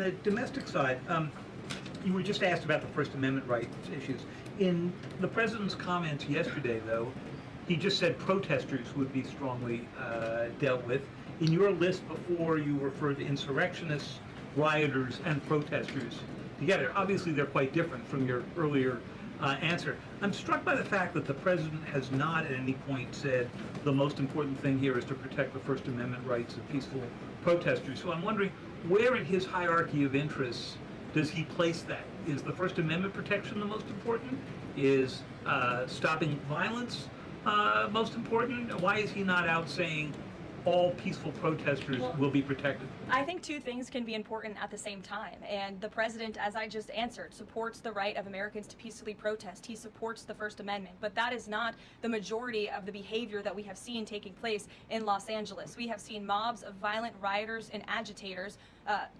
the domestic side, you were just asked about the First Amendment rights issues. In the president's comments yesterday, though, he just said protesters would be strongly dealt with. In your list before, you referred to insurrectionists, rioters, and protesters together. Obviously, they're quite different from your earlier answer. I'm struck by the fact that the president has not at any point said the most important thing here is to protect the First Amendment rights of peaceful protesters. So I'm wondering, where in his hierarchy of interests does he place that? Is the First Amendment protection the most important? Is stopping violence most important? Why is he not out saying all peaceful protesters will be protected? I think two things can be important at the same time. And the president, as I just answered, supports the right of Americans to peacefully protest. He supports the First Amendment. But that is not the majority of the behavior that we have seen taking place in Los Angeles. We have seen mobs of violent rioters and agitators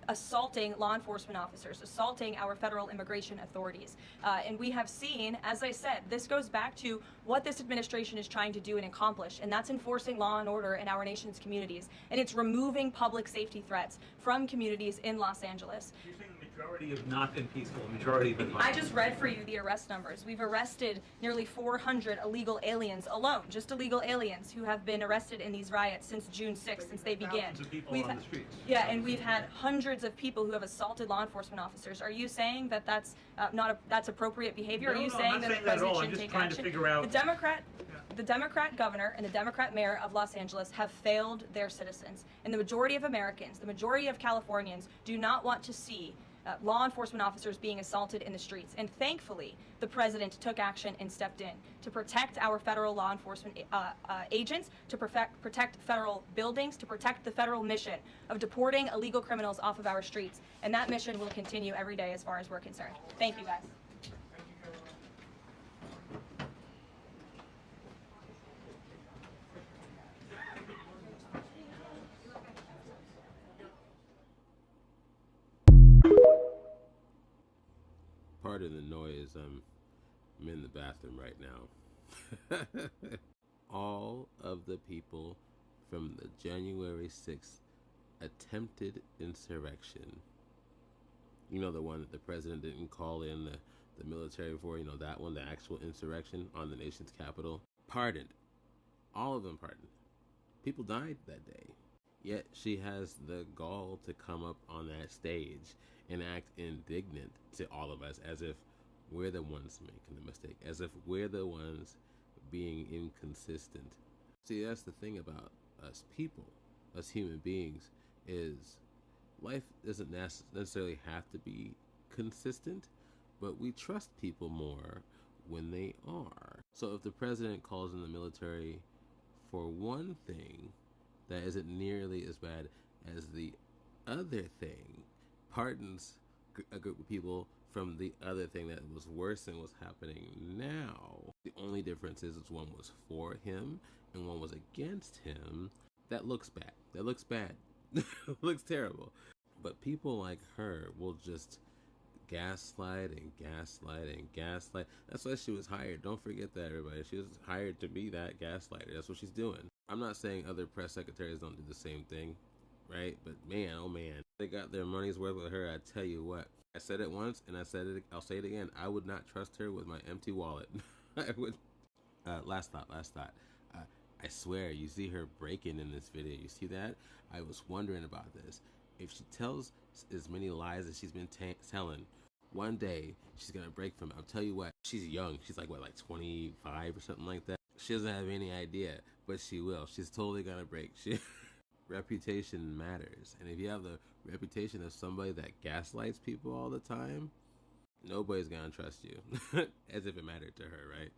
assaulting law enforcement officers, assaulting our federal immigration authorities. And we have seen, as I said, this goes back to what this administration is trying to do and accomplish, and that's enforcing law and order in our nation's communities. And it's removing public safety threats from communities in Los Angeles. You're saying the majority have not been peaceful, the majority have been violent. I just read for you the arrest numbers. We've arrested nearly 400 illegal aliens alone, just illegal aliens who have been arrested in these riots since June 6th, since they began. Thousands of people on the streets. Yeah, and we've had hundreds of people who have assaulted law enforcement officers. Are you saying that that's that's appropriate behavior? No, Are you no, saying I'm not that saying the that at all. president I'm should just take trying action? to figure out. The Democrat governor and the Democrat mayor of Los Angeles have failed their citizens. And the majority of Americans, the majority of Californians do not want to see law enforcement officers being assaulted in the streets. And thankfully, the president took action and stepped in to protect our federal law enforcement agents, to protect federal buildings, to protect the federal mission of deporting illegal criminals off of our streets. And that mission will continue every day as far as we're concerned. Thank you, guys. Pardon the noise, I'm in the bathroom right now. All of the people from the January 6th attempted insurrection, you know, the one that the president didn't call in the military for, you know, that one, the actual insurrection on the nation's capital, pardoned. All of them pardoned. People died that day. Yet she has the gall to come up on that stage and act indignant to all of us, as if we're the ones making the mistake, as if we're the ones being inconsistent. See, that's the thing about us people, us human beings, is life doesn't necessarily have to be consistent, but we trust people more when they are. So if the president calls in the military for one thing that isn't nearly as bad as the other thing, pardons a group of people from the other thing that was worse than what's happening now. The only difference is one was for him and one was against him. That looks bad. That looks bad. Looks terrible. But people like her will just gaslight and gaslight and gaslight. That's why she was hired. Don't forget that, everybody. She was hired to be that gaslighter. That's what she's doing. I'm not saying other press secretaries don't do the same thing, right? But man, oh man, they got their money's worth with her. I tell you what, I said it once and I'll say it again. I would not trust her with my empty wallet. I would. Last thought. I swear, you see her breaking in this video. You see that? I was wondering about this. If she tells as many lies as she's been telling, one day she's gonna break from it. I'll tell you what, she's young. She's like 25 or something like that. She doesn't have any idea, but she will. She's totally gonna break. Reputation matters. And if you have the reputation of somebody that gaslights people all the time, nobody's gonna trust you. As if it mattered to her, right?